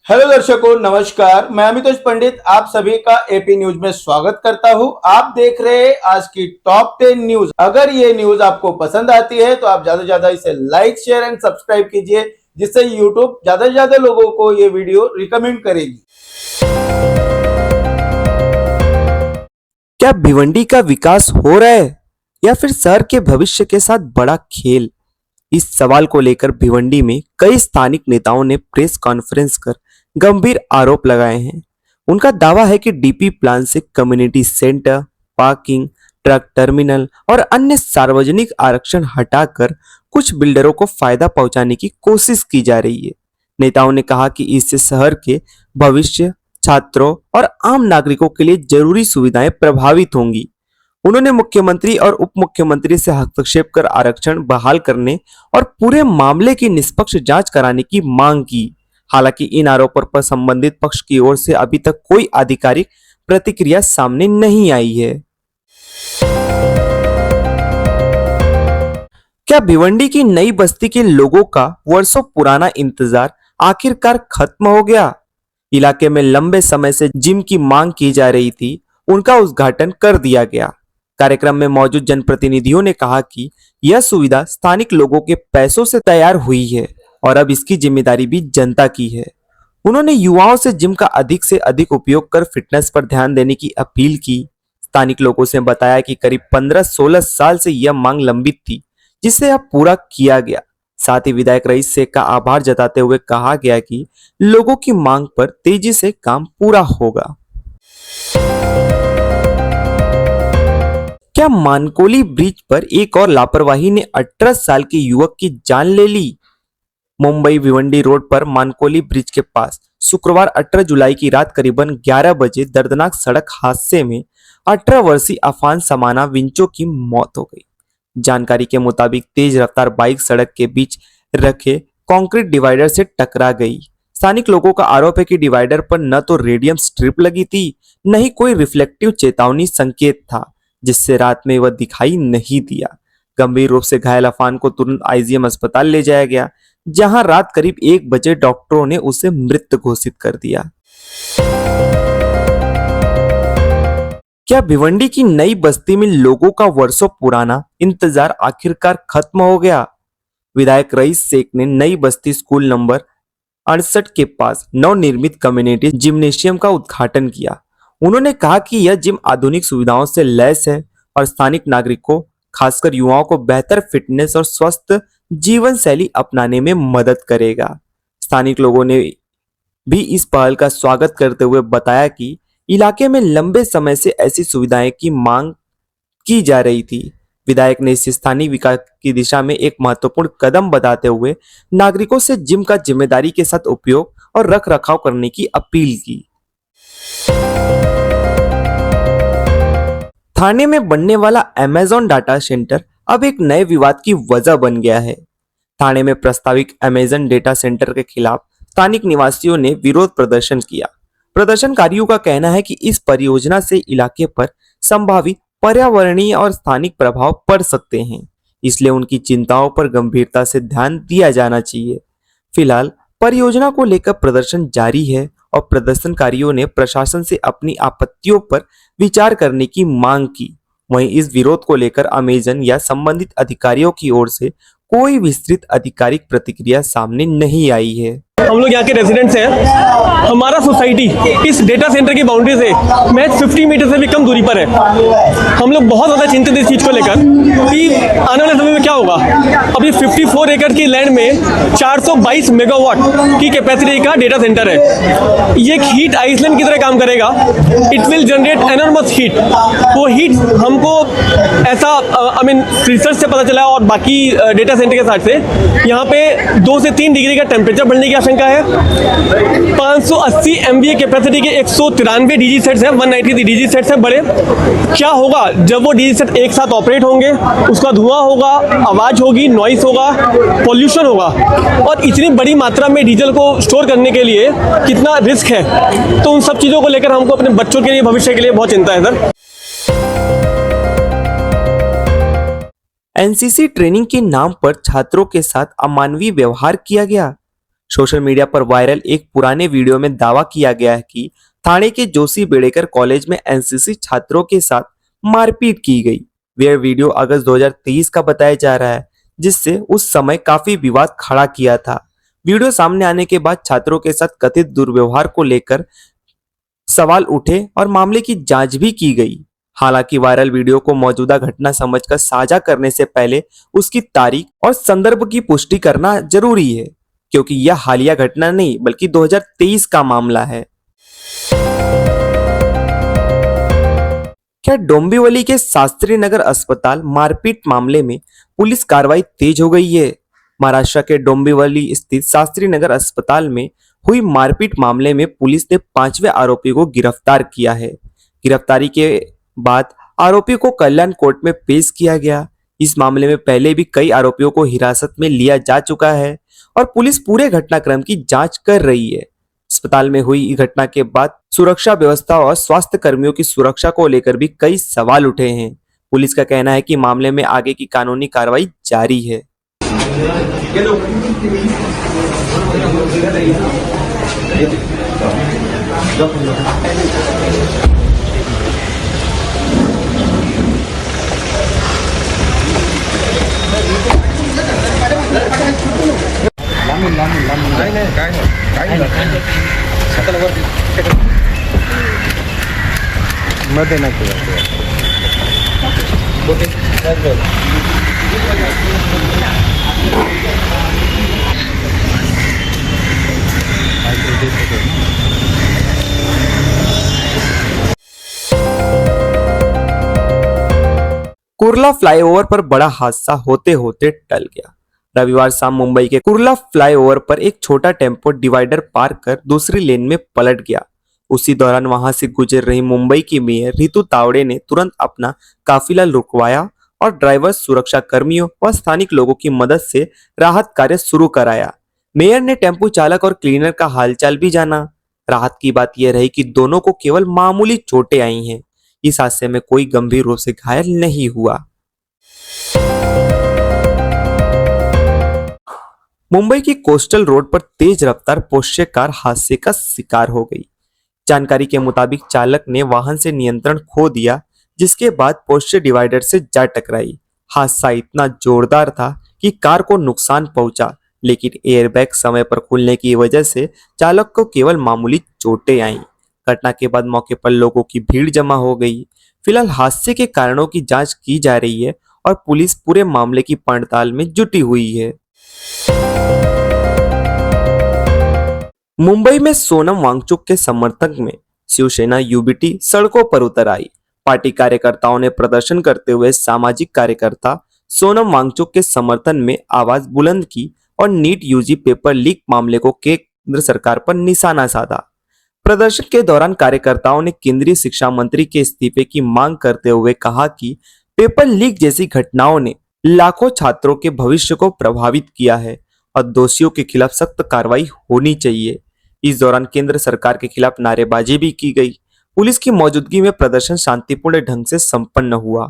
Hello दर्शकों, नमस्कार। मैं अमितोष पंडित आप सभी का एपी न्यूज में स्वागत करता हूं। आप देख रहे हैं आज की टॉप 10 न्यूज। अगर ये न्यूज आपको पसंद आती है तो आप ज्यादा से ज्यादा इसे लाइक, शेयर एंड सब्सक्राइब कीजिए, जिससे यूट्यूब ज्यादा से ज्यादा लोगों को ये वीडियो रिकमेंड करेगी। क्या भिवंडी का विकास हो रहा है या फिर शहर के भविष्य के साथ बड़ा खेल? इस सवाल को लेकर भिवंडी में कई स्थानिक नेताओं ने प्रेस कॉन्फ्रेंस कर गंभीर आरोप लगाए हैं। उनका दावा है कि डीपी प्लान से community centre, parking, truck terminal और अन्य सार्वजनिक आरक्षण हटाकर कुछ बिल्डरों को फायदा पहुंचाने की कोशिश की जा रही है। नेताओं ने कहा कि इससे शहर के भविष्य, छात्रों और आम नागरिकों के लिए जरूरी सुविधाएं प्रभावित होंगी। उन्होंने मुख्यमंत्री और उप मुख्यमंत्री से हस्तक्षेप कर आरक्षण बहाल करने और पूरे मामले की निष्पक्ष जांच कराने की मांग की। हालांकि इन आरोपों पर संबंधित पक्ष की ओर से अभी तक कोई आधिकारिक प्रतिक्रिया सामने नहीं आई है। क्या भिवंडी की नई बस्ती के लोगों का वर्षों पुराना इंतजार आखिरकार खत्म हो गया? इलाके में लंबे समय से जिम की मांग की जा रही थी, उनका उद्घाटन कर दिया गया। कार्यक्रम में मौजूद जनप्रतिनिधियों ने कहा कि यह सुविधा स्थानिक लोगों के पैसों से तैयार हुई है और अब इसकी जिम्मेदारी भी जनता की है। उन्होंने युवाओं से जिम का अधिक से अधिक उपयोग कर फिटनेस पर ध्यान देने की अपील की। स्थानिक लोगों से बताया कि करीब 15-16 साल से यह मांग लंबित थी, जिसे अब पूरा किया गया। साथ ही विधायक रईस शेख का आभार जताते हुए कहा गया कि लोगों की मांग पर तेजी से काम पूरा होगा। क्या मानकोली ब्रिज पर एक और लापरवाही ने 18 साल के युवक की जान ले ली? मुंबई भिवंडी रोड पर मानकोली ब्रिज के पास शुक्रवार 18 जुलाई की रात करीबन 11 बजे दर्दनाक सड़क हादसे में 18 वर्षीय अफान समाना विंचो की मौत हो गई। जानकारी के मुताबिक तेज रफ्तार बाइक सड़क के बीच रखे कंक्रीट डिवाइडर से टकरा गई। स्थानिक लोगों का आरोप है कि डिवाइडर पर न तो रेडियम स्ट्रिप लगी थी, न ही कोई रिफ्लेक्टिव चेतावनी संकेत था, जिससे रात में वह दिखाई नहीं दिया। गंभीर रूप से घायल अफान को तुरंत आईजीएम अस्पताल ले जाया गया, जहां रात करीब 1 बजे डॉक्टरों ने उसे मृत घोषित कर दिया। क्या भिवंडी की नई बस्ती में लोगों का वर्षों पुराना इंतजार आखिरकार खत्म हो गया? विधायक रईस शेख ने नई बस्ती स्कूल नंबर 68 के पास नवनिर्मित कम्युनिटी जिम्नेशियम का उद्घाटन किया। उन्होंने कहा कि यह जिम आधुनिक सुविधाओं से लैस है और स्थानिक नागरिकों, खासकर युवाओं को बेहतर फिटनेस और स्वस्थ जीवन शैली अपनाने में मदद करेगा। स्थानिक लोगों ने भी इस पहल का स्वागत करते हुए बताया कि इलाके में लंबे समय से ऐसी सुविधाएं की मांग की जा रही थी। विधायक ने इस स्थानीय विकास की दिशा में एक महत्वपूर्ण कदम बताते हुए नागरिकों से जिम का जिम्मेदारी के साथ उपयोग और रख रखाव करने की अपील की। थाने में बनने वाला अमेज़न डाटा सेंटर अब एक नए विवाद की वजह बन गया है। थाने में प्रस्तावित अमेज़न डेटा सेंटर के खिलाफ स्थानिक निवासियों ने विरोध प्रदर्शन किया। प्रदर्शनकारियों का कहना है कि इस परियोजना से इलाके पर संभावित पर्यावरणीय और स्थानिक प्रभाव पड़ सकते हैं, इसलिए उनकी चिंताओं पर गंभीरता से ध्यान दिया जाना चाहिए। फिलहाल परियोजना को लेकर प्रदर्शन जारी है और प्रदर्शनकारियों ने प्रशासन से अपनी आपत्तियों पर विचार करने की मांग की। वहीं इस विरोध को लेकर अमेज़न या संबंधित अधिकारियों की ओर से कोई विस्तृत आधिकारिक प्रतिक्रिया सामने नहीं आई है। हम लोग यहाँ के रेजिडेंट्स हैं। हमारा सोसाइटी इस डेटा सेंटर की बाउंड्री से महज 50 मीटर से भी कम दूरी पर है। हम लोग बहुत ज़्यादा चिंतित इस चीज़ को लेकर कि आने वाले समय में क्या होगा। अभी 54 एकड़ की लैंड में 422 मेगावाट की कैपेसिटी का डेटा सेंटर है। ये एक हीट आइसलैंड की तरह काम करेगा। It will generate enormous heat. वो हीट हमको ऐसा रिसर्च से पता चला और बाकी डेटा सेंटर के साथ से यहाँ पे 2 से 3 डिग्री का टेम्परेचर बढ़ने की आशंका है। 580 MVA कैपेसिटी के 193 डीजी सेट्स हैं, 193 डीजी सेट्स हैं बड़े। क्या होगा जब वो डीजी सेट एक साथ ऑपरेट होंगे? उसका धुआं होगा, आवाज़ होगी, नॉइस होगा, पॉल्यूशन होगा। और इतनी बड़ी मात्रा में डीजल को स्टोर करने के लिए कितना रिस्क है। तो उन सब चीज़ों को लेकर हमको अपने बच्चों के लिए, भविष्य के लिए बहुत चिंता है सर। एनसीसी ट्रेनिंग के नाम पर छात्रों के साथ अमानवीय व्यवहार किया गया। सोशल मीडिया पर वायरल एक पुराने वीडियो में दावा किया गया है कि थाने के जोशी बेड़ेकर कॉलेज में एनसीसी छात्रों के साथ मारपीट की गई। यह वीडियो अगस्त 2023 का बताया जा रहा है, जिससे उस समय काफी विवाद खड़ा किया था। वीडियो सामने आने के बाद छात्रों के साथ कथित दुर्व्यवहार को लेकर सवाल उठे और मामले की जांच भी की गई। हालांकि वायरल वीडियो को मौजूदा घटना समझकर साझा करने से पहले उसकी तारीख और संदर्भ की पुष्टि करना जरूरी है, क्योंकि यह हालिया घटना नहीं बल्कि 2023 का मामला है। क्या डोंबिवली के शास्त्री नगर अस्पताल मारपीट मामले में पुलिस कार्रवाई तेज हो गई है? महाराष्ट्र के डोंबिवली स्थित शास्त्री नगर अस्पताल में हुई मारपीट मामले में पुलिस ने 5वें आरोपी को गिरफ्तार किया है। गिरफ्तारी के बाद आरोपी को कल्याण कोर्ट में पेश किया गया। इस मामले में पहले भी कई आरोपियों को हिरासत में लिया जा चुका है और पुलिस पूरे घटनाक्रम की जांच कर रही है। अस्पताल में हुई घटना के बाद सुरक्षा व्यवस्था और स्वास्थ्य कर्मियों की सुरक्षा को लेकर भी कई सवाल उठे हैं। पुलिस का कहना है कि मामले में आगे की कानूनी कार्रवाई जारी है। कुर्ला फ्लाईओवर पर बड़ा हादसा होते होते टल गया। रविवार शाम मुंबई के कुर्ला फ्लाईओवर पर एक छोटा टेम्पो डिवाइडर पार कर दूसरी लेन में पलट गया। उसी दौरान वहां से गुजर रही मुंबई की मेयर रितु तावड़े ने तुरंत अपना काफिला रुकवाया और ड्राइवर, सुरक्षा कर्मियों व स्थानिक लोगों की मदद से राहत कार्य शुरू कराया। मेयर ने टेम्पो चालक और क्लीनर का हालचाल भी जाना। राहत की बात यह रही कि दोनों को केवल मामूली चोटें आई हैं। इस हादसे में कोई गंभीर रूप से घायल नहीं हुआ। मुंबई की कोस्टल रोड पर तेज रफ्तार पोर्शे कार हादसे का शिकार हो गई। जानकारी के मुताबिक चालक ने वाहन से नियंत्रण खो दिया, जिसके बाद पोर्शे डिवाइडर से जा टकराई। हादसा इतना जोरदार था कि कार को नुकसान पहुंचा, लेकिन एयरबैग समय पर खुलने की वजह से चालक को केवल मामूली चोटें आईं। घटना के बाद मौके पर लोगों की भीड़ जमा हो गई। फिलहाल हादसे के कारणों की जांच की जा रही है और पुलिस पूरे मामले की पड़ताल में जुटी हुई है। मुंबई में सोनम वांगचुक के समर्थन में शिवसेना यूबीटी सड़कों पर उतर आई। पार्टी कार्यकर्ताओं ने प्रदर्शन करते हुए सामाजिक कार्यकर्ता सोनम वांगचुक के समर्थन में आवाज बुलंद की और नीट यूजी पेपर लीक मामले को केंद्र सरकार पर निशाना साधा। प्रदर्शन के दौरान कार्यकर्ताओं ने केंद्रीय शिक्षा मंत्री के इस्तीफे की मांग करते हुए कहा कि पेपर लीक जैसी घटनाओं ने लाखों छात्रों के भविष्य को प्रभावित किया है और दोषियों के खिलाफ सख्त कार्रवाई होनी चाहिए। इस दौरान केंद्र सरकार के खिलाफ नारेबाजी भी की गई। पुलिस की मौजूदगी में प्रदर्शन शांतिपूर्ण ढंग से संपन्न हुआ।